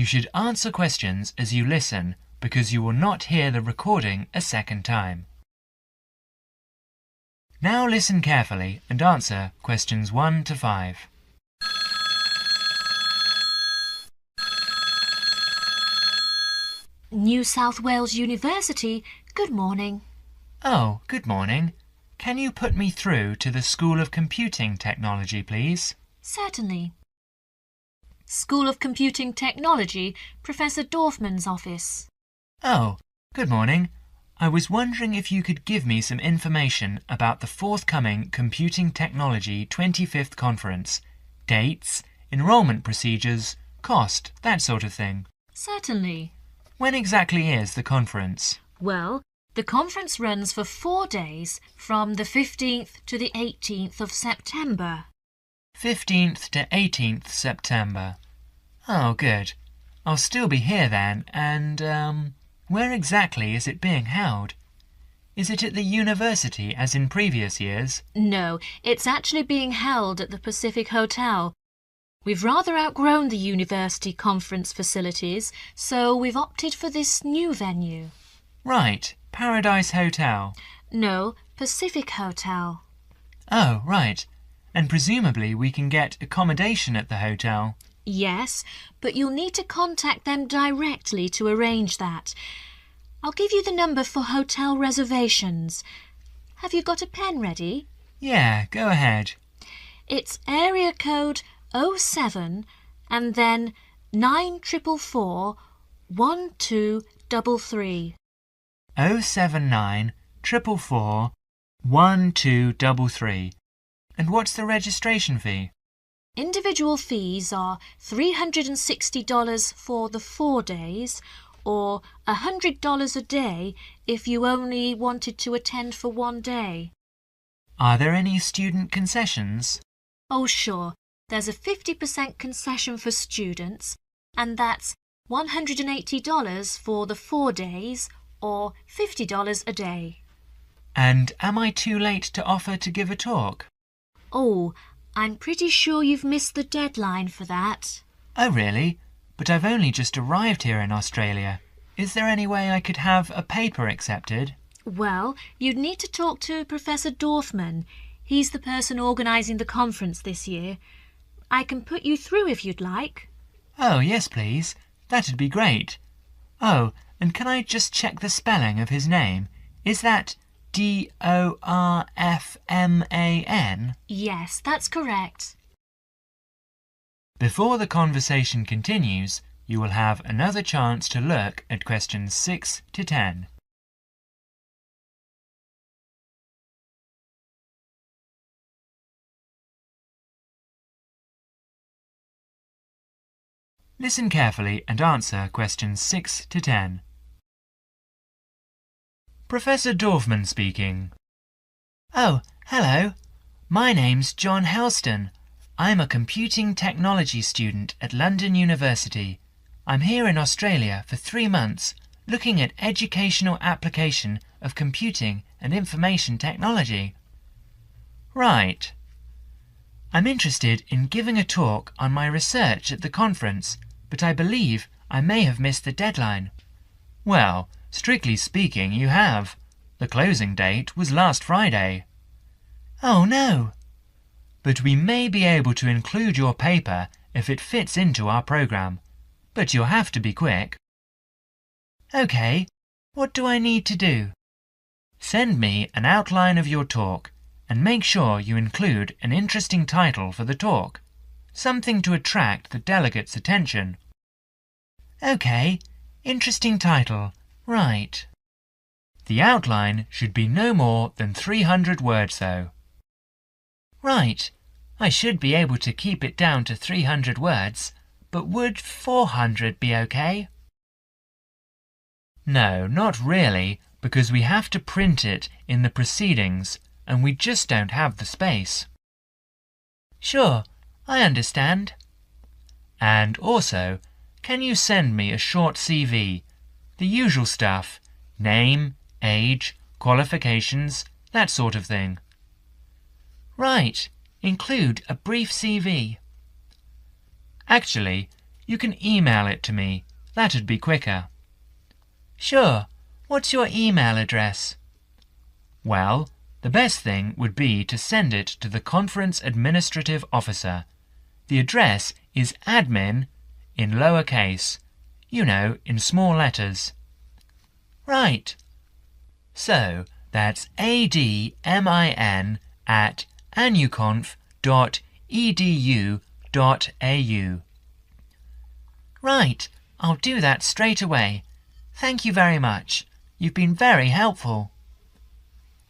should answer questions as you listen because you will not hear the recording a second time. Now listen carefully and answer questions 1 to 5. New South Wales University, good morning. Oh, good morning. Can you put me through to the School of Computing Technology, please? Certainly. School of Computing Technology, Professor Dorfman's office. Oh, good morning. I was wondering if you could give me some information about the forthcoming Computing Technology 25th Conference. Dates, enrolment procedures, cost, that sort of thing. Certainly. When exactly is the conference? Well, the conference runs for 4 days from the 15th to the 18th of September. 15th to 18th September. Oh, good. I'll still be here then, and, where exactly is it being held? Is it at the university as in previous years? No, it's actually being held at the Pacific Hotel. We've rather outgrown the university conference facilities, so we've opted for this new venue. Right, Paradise Hotel. No, Pacific Hotel. Oh, right. And presumably we can get accommodation at the hotel. Yes, but you'll need to contact them directly to arrange that. I'll give you the number for hotel reservations. Have you got a pen ready? Yeah, go ahead. It's area code 07 and then 9444 1233. 079 444 1233. And what's the registration fee? Individual fees are $360 for the 4 days or $100 a day if you only wanted to attend for 1 day. Are there any student concessions? Oh, sure. There's a 50% concession for students, and that's $180 for the 4 days or $50 a day. And am I too late to offer to give a talk? Oh, I'm pretty sure you've missed the deadline for that. Oh, really? But I've only just arrived here in Australia. Is there any way I could have a paper accepted? Well, you'd need to talk to Professor Dorfman. He's the person organising the conference this year. I can put you through if you'd like. Oh, yes, please. That'd be great. Oh, and can I just check the spelling of his name? Is that Dorfman? Yes, that's correct. Before the conversation continues, you will have another chance to look at questions 6 to 10. Listen carefully and answer questions 6 to 10. Professor Dorfman speaking. Oh, hello. My name's John Helston. I'm a computing technology student at London University. I'm here in Australia for 3 months, looking at educational application of computing and information technology. Right. I'm interested in giving a talk on my research at the conference, but I believe I may have missed the deadline. Well, strictly speaking, you have. The closing date was last Friday. Oh, no. But we may be able to include your paper if it fits into our programme. But you'll have to be quick. OK, what do I need to do? Send me an outline of your talk and make sure you include an interesting title for the talk. Something to attract the delegates' attention. OK, interesting title. Right. The outline should be no more than 300 words, though. Right. I should be able to keep it down to 300 words, but would 400 be OK? No, not really, because we have to print it in the proceedings, and we just don't have the space. Sure, I understand. And also, can you send me a short CV? The usual stuff. Name, age, qualifications, that sort of thing. Right. Include a brief CV. Actually, you can email it to me. That'd be quicker. Sure. What's your email address? Well, the best thing would be to send it to the Conference Administrative Officer. The address is admin in lowercase, you know, in small letters. Right. So, that's admin at anuconf.edu.au. Right, I'll do that straight away. Thank you very much. You've been very helpful.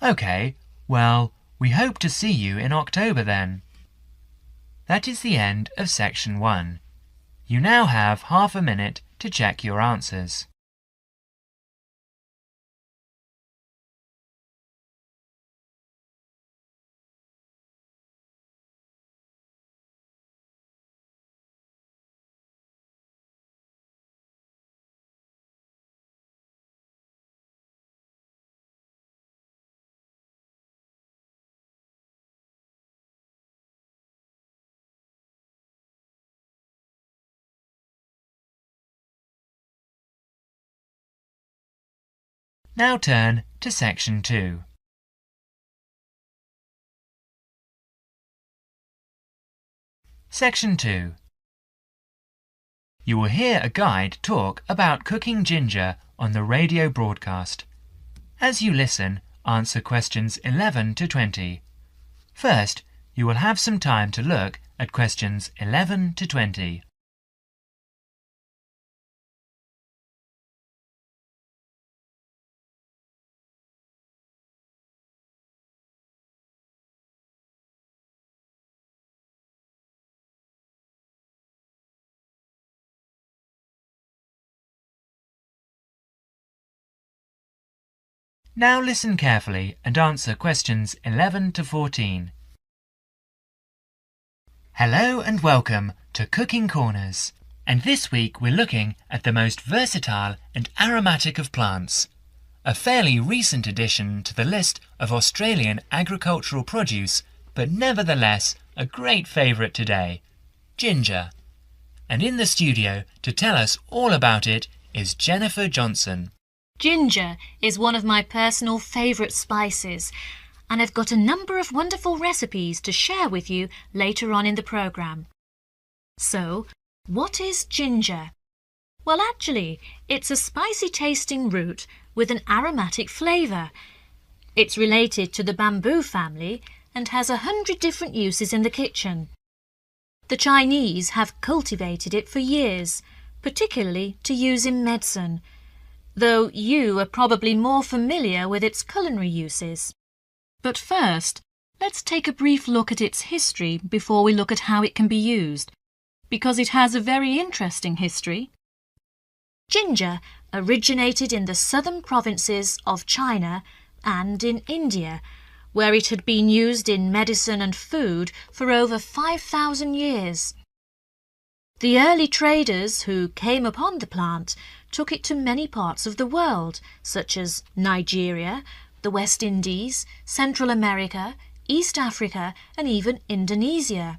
OK, well, we hope to see you in October then. That is the end of section 1. You now have half a minute to check your answers. Now turn to section 2. Section 2. You will hear a guide talk about cooking ginger on the radio broadcast. As you listen, answer questions 11 to 20. First, you will have some time to look at questions 11 to 20. Now listen carefully and answer questions 11 to 14. Hello and welcome to Cooking Corners. And this week we're looking at the most versatile and aromatic of plants. A fairly recent addition to the list of Australian agricultural produce, but nevertheless a great favourite today, ginger. And in the studio to tell us all about it is Jennifer Johnson. Ginger is one of my personal favourite spices, and I've got a number of wonderful recipes to share with you later on in the programme. So, what is ginger? Well, actually, it's a spicy-tasting root with an aromatic flavour. It's related to the bamboo family and has 100 different uses in the kitchen. The Chinese have cultivated it for years, particularly to use in medicine, though you are probably more familiar with its culinary uses. But first, let's take a brief look at its history before we look at how it can be used, because it has a very interesting history. Ginger originated in the southern provinces of China and in India, where it had been used in medicine and food for over 5,000 years. The early traders who came upon the plant took it to many parts of the world, such as Nigeria, the West Indies, Central America, East Africa, and even Indonesia.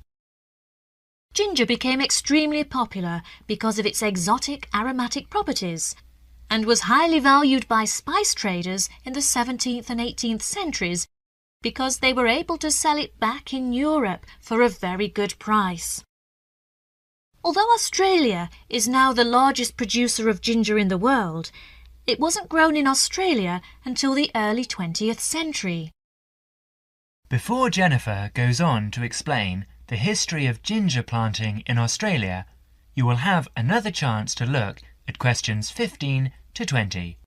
Ginger became extremely popular because of its exotic aromatic properties and was highly valued by spice traders in the 17th and 18th centuries because they were able to sell it back in Europe for a very good price. Although Australia is now the largest producer of ginger in the world, it wasn't grown in Australia until the early 20th century. Before Jennifer goes on to explain the history of ginger planting in Australia, you will have another chance to look at questions 15 to 20.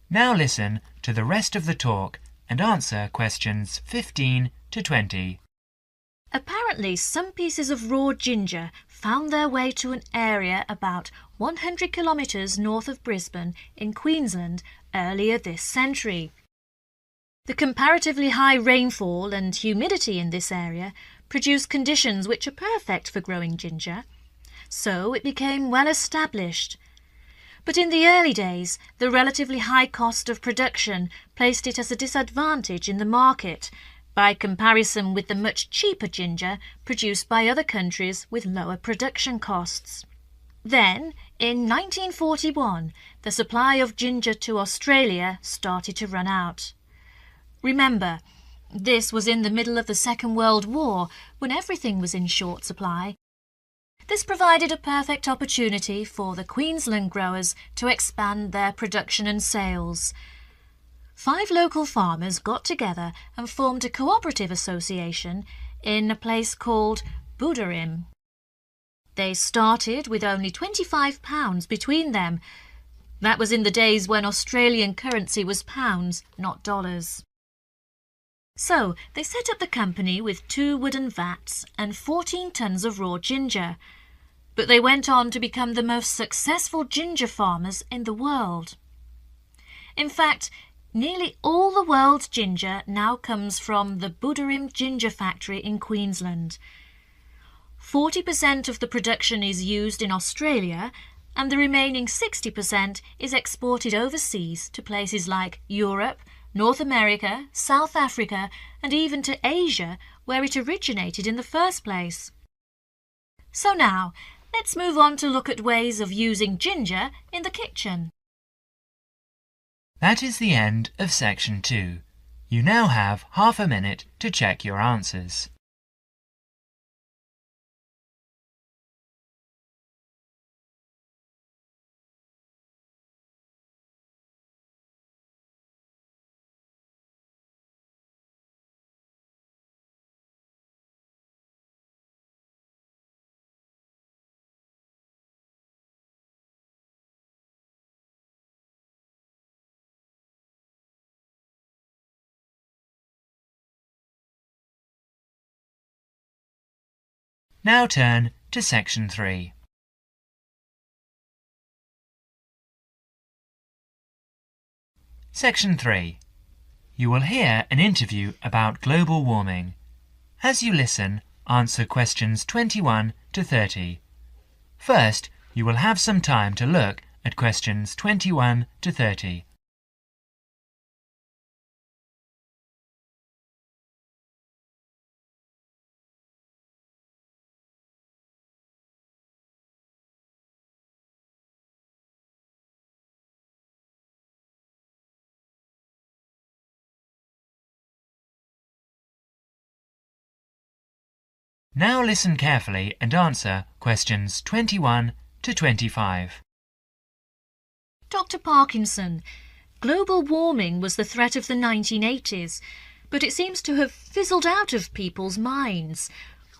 Now listen to the rest of the talk and answer questions 15 to 20. Apparently, some pieces of raw ginger found their way to an area about 100 kilometres north of Brisbane in Queensland earlier this century. The comparatively high rainfall and humidity in this area produced conditions which are perfect for growing ginger, so it became well established. But in the early days, the relatively high cost of production placed it as a disadvantage in the market, by comparison with the much cheaper ginger produced by other countries with lower production costs. Then, in 1941, the supply of ginger to Australia started to run out. Remember, this was in the middle of the Second World War, when everything was in short supply. This provided a perfect opportunity for the Queensland growers to expand their production and sales. 5 local farmers got together and formed a cooperative association in a place called Buderim. They started with only £25 between them. That was in the days when Australian currency was pounds, not dollars. So they set up the company with 2 wooden vats and 14 tons of raw ginger. But they went on to become the most successful ginger farmers in the world. In fact, nearly all the world's ginger now comes from the Buderim ginger factory in Queensland. 40% of the production is used in Australia, and the remaining 60% is exported overseas to places like Europe, North America, South Africa, and even to Asia, where it originated in the first place. So now, let's move on to look at ways of using ginger in the kitchen. That is the end of section 2. You now have half a minute to check your answers. Now turn to section 3. Section 3. You will hear an interview about global warming. As you listen, answer questions 21 to 30. First, you will have some time to look at questions 21 to 30. Now listen carefully and answer questions 21 to 25. Dr. Parkinson, global warming was the threat of the 1980s, but it seems to have fizzled out of people's minds.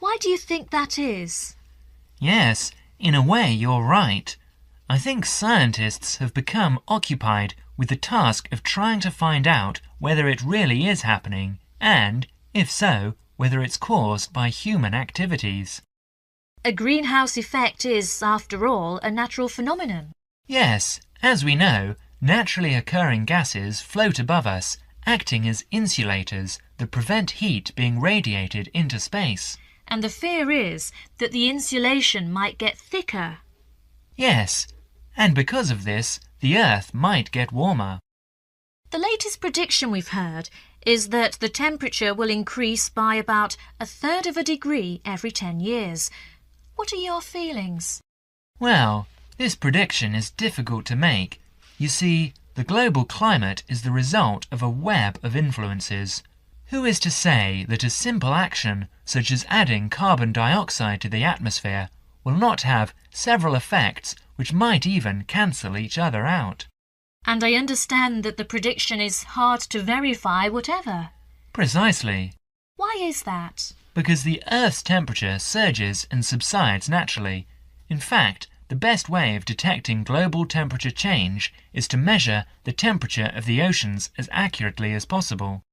Why do you think that is? Yes, in a way you're right. I think scientists have become occupied with the task of trying to find out whether it really is happening and, if so, whether it's caused by human activities. A greenhouse effect is, after all, a natural phenomenon. Yes, as we know, naturally occurring gases float above us, acting as insulators that prevent heat being radiated into space. And the fear is that the insulation might get thicker. Yes, and because of this, the Earth might get warmer. The latest prediction we've heard is that the temperature will increase by about 1/3 of a degree every 10 years. What are your feelings? Well, this prediction is difficult to make. You see, the global climate is the result of a web of influences. Who is to say that a simple action, such as adding carbon dioxide to the atmosphere, will not have several effects which might even cancel each other out? And I understand that the prediction is hard to verify whatever. Precisely. Why is that? Because the Earth's temperature surges and subsides naturally. In fact, the best way of detecting global temperature change is to measure the temperature of the oceans as accurately as possible.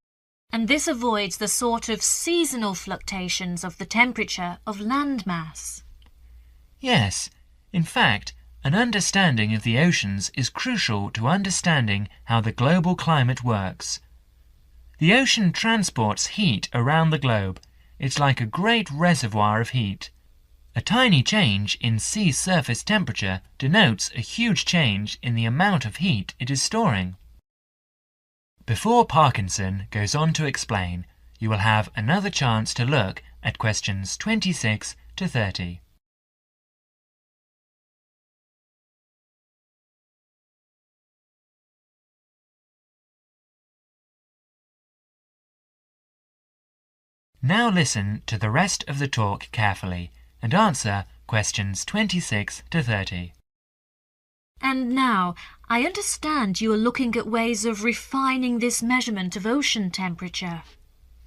And this avoids the sort of seasonal fluctuations of the temperature of land mass. Yes, in fact, an understanding of the oceans is crucial to understanding how the global climate works. The ocean transports heat around the globe. It's like a great reservoir of heat. A tiny change in sea surface temperature denotes a huge change in the amount of heat it is storing. Before Parkinson goes on to explain, you will have another chance to look at questions 26 to 30. Now listen to the rest of the talk carefully and answer questions 26 to 30. And now, I understand you are looking at ways of refining this measurement of ocean temperature.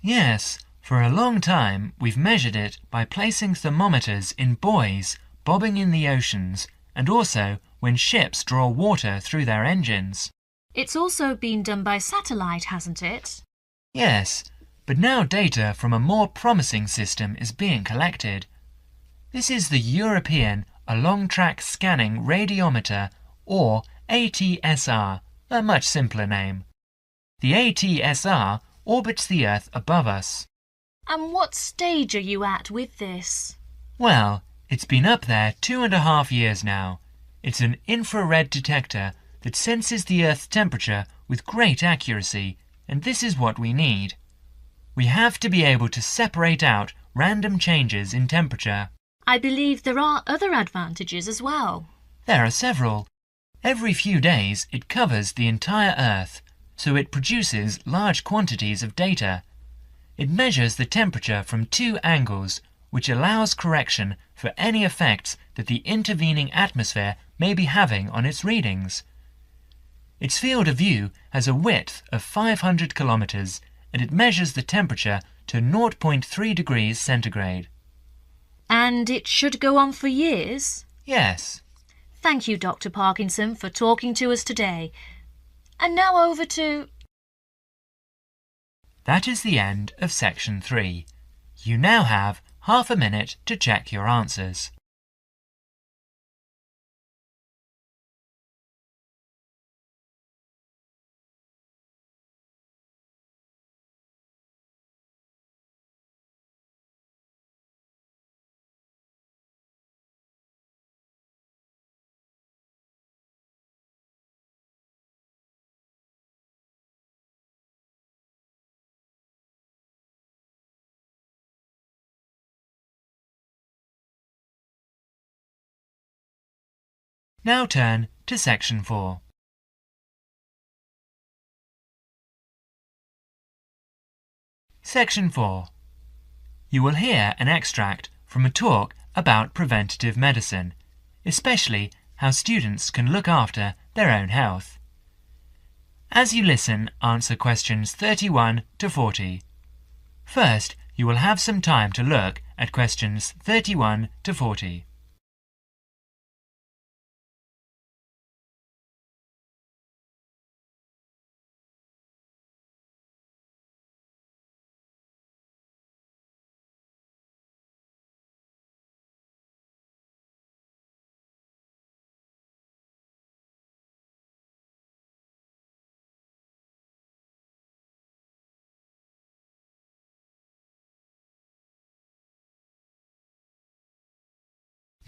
Yes, for a long time we've measured it by placing thermometers in buoys bobbing in the oceans and also when ships draw water through their engines. It's also been done by satellite, hasn't it? Yes, but now data from a more promising system is being collected. This is the European Along-Track Scanning Radiometer, or ATSR, a much simpler name. The ATSR orbits the Earth above us. And what stage are you at with this? Well, it's been up there 2.5 years now. It's an infrared detector that senses the Earth's temperature with great accuracy, and this is what we need. We have to be able to separate out random changes in temperature. I believe there are other advantages as well. There are several. Every few days it covers the entire Earth, so it produces large quantities of data. It measures the temperature from 2 angles, which allows correction for any effects that the intervening atmosphere may be having on its readings. Its field of view has a width of 500 kilometers, and it measures the temperature to 0.3 degrees centigrade. And it should go on for years? Yes. Thank you, Dr. Parkinson, for talking to us today. And now over to... That is the end of section 3. You now have half a minute to check your answers. Now turn to section 4. Section 4. You will hear an extract from a talk about preventative medicine, especially how students can look after their own health. As you listen, answer questions 31 to 40. First, you will have some time to look at questions 31 to 40.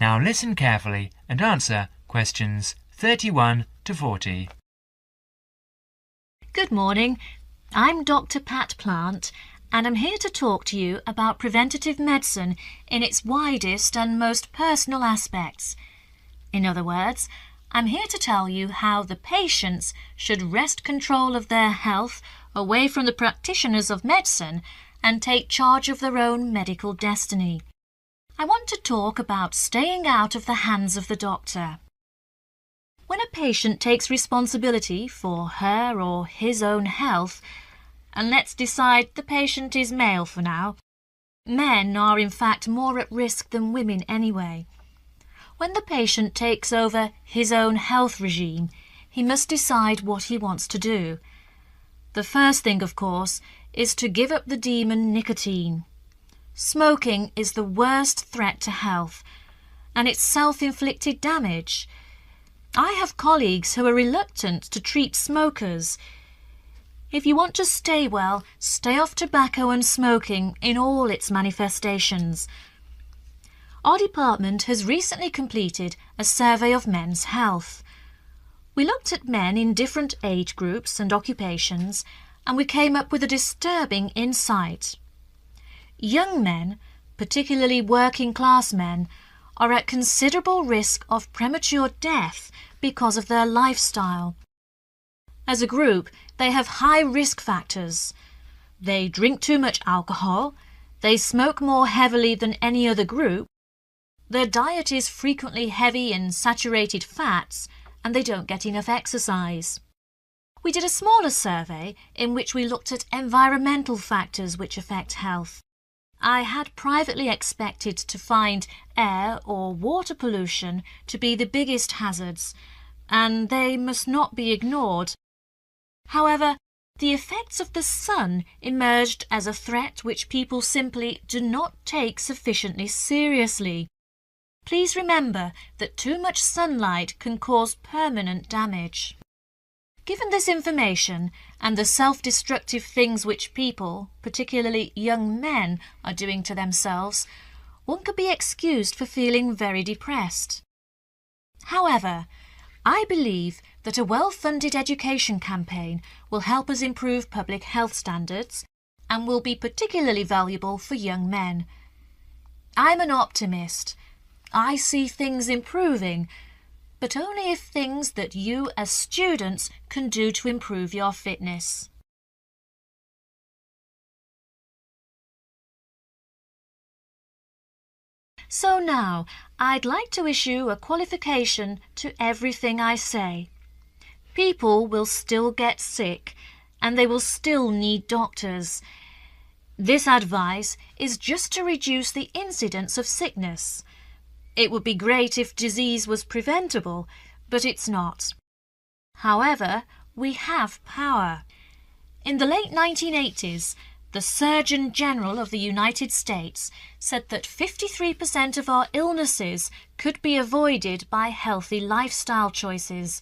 Now listen carefully and answer questions 31 to 40. Good morning. I'm Dr. Pat Plant, and I'm here to talk to you about preventative medicine in its widest and most personal aspects. In other words, I'm here to tell you how the patients should wrest control of their health away from the practitioners of medicine and take charge of their own medical destiny. I want to talk about staying out of the hands of the doctor. When a patient takes responsibility for her or his own health, and let's decide the patient is male for now, men are in fact more at risk than women anyway. When the patient takes over his own health regime, he must decide what he wants to do. The first thing, of course, is to give up the demon nicotine. Smoking is the worst threat to health, and it's self-inflicted damage. I have colleagues who are reluctant to treat smokers. If you want to stay well, stay off tobacco and smoking in all its manifestations. Our department has recently completed a survey of men's health. We looked at men in different age groups and occupations, and we came up with a disturbing insight. Young men, particularly working class men, are at considerable risk of premature death because of their lifestyle. As a group, they have high risk factors. They drink too much alcohol, they smoke more heavily than any other group, their diet is frequently heavy in saturated fats, and they don't get enough exercise. We did a smaller survey in which we looked at environmental factors which affect health. I had privately expected to find air or water pollution to be the biggest hazards, and they must not be ignored. However, the effects of the sun emerged as a threat which people simply do not take sufficiently seriously. Please remember that too much sunlight can cause permanent damage. Given this information and the self-destructive things which people, particularly young men, are doing to themselves, one could be excused for feeling very depressed. However, I believe that a well-funded education campaign will help us improve public health standards and will be particularly valuable for young men. I'm an optimist. I see things improving, but only if things that you as students can do to improve your fitness. So now, I'd like to issue a qualification to everything I say. People will still get sick, and they will still need doctors. This advice is just to reduce the incidence of sickness. It would be great if disease was preventable, but it's not. However, we have power. In the late 1980s, the Surgeon General of the United States said that 53% of our illnesses could be avoided by healthy lifestyle choices.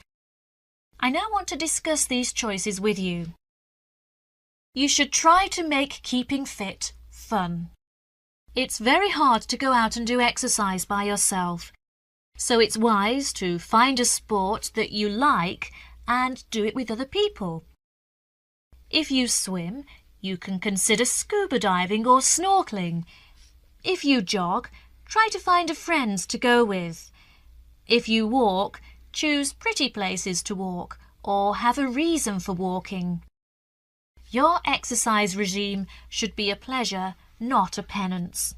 I now want to discuss these choices with you. You should try to make keeping fit fun. It's very hard to go out and do exercise by yourself, so it's wise to find a sport that you like and do it with other people. If you swim, you can consider scuba diving or snorkeling. If you jog, try to find a friend to go with. If you walk, choose pretty places to walk or have a reason for walking. Your exercise regime should be a pleasure, not a penance.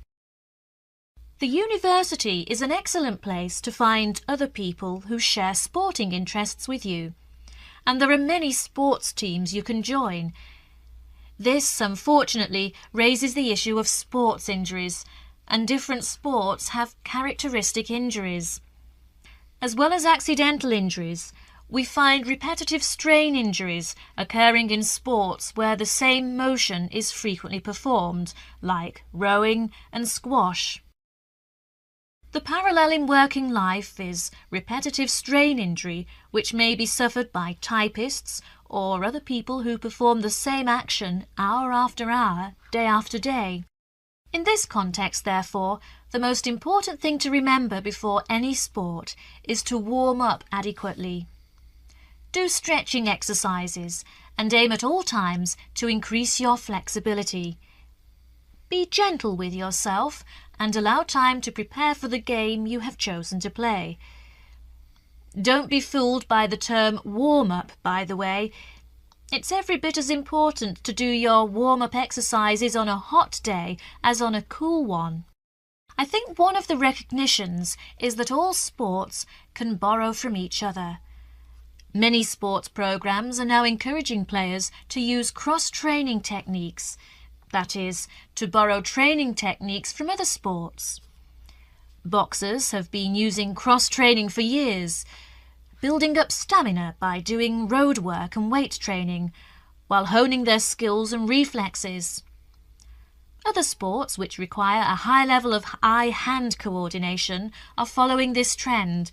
The university is an excellent place to find other people who share sporting interests with you, and there are many sports teams you can join. This, unfortunately, raises the issue of sports injuries, and different sports have characteristic injuries. As well as accidental injuries, we find repetitive strain injuries occurring in sports where the same motion is frequently performed, like rowing and squash. The parallel in working life is repetitive strain injury, which may be suffered by typists or other people who perform the same action hour after hour, day after day. In this context, therefore, the most important thing to remember before any sport is to warm up adequately. Do stretching exercises and aim at all times to increase your flexibility. Be gentle with yourself and allow time to prepare for the game you have chosen to play. Don't be fooled by the term warm-up, by the way. It's every bit as important to do your warm-up exercises on a hot day as on a cool one. I think one of the recognitions is that all sports can borrow from each other. Many sports programs are now encouraging players to use cross-training techniques, that is, to borrow training techniques from other sports. Boxers have been using cross-training for years, building up stamina by doing road work and weight training, while honing their skills and reflexes. Other sports which require a high level of eye-hand coordination are following this trend.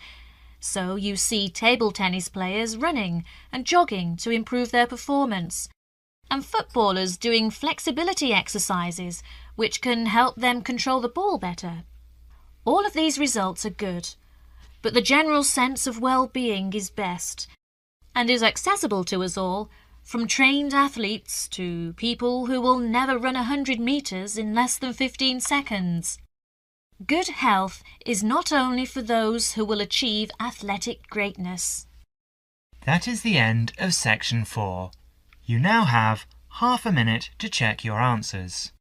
So you see table tennis players running and jogging to improve their performance, and footballers doing flexibility exercises which can help them control the ball better. All of these results are good, but the general sense of well-being is best and is accessible to us all, from trained athletes to people who will never run 100 meters in less than 15 seconds. Good health is not only for those who will achieve athletic greatness. That is the end of section 4. You now have half a minute to check your answers.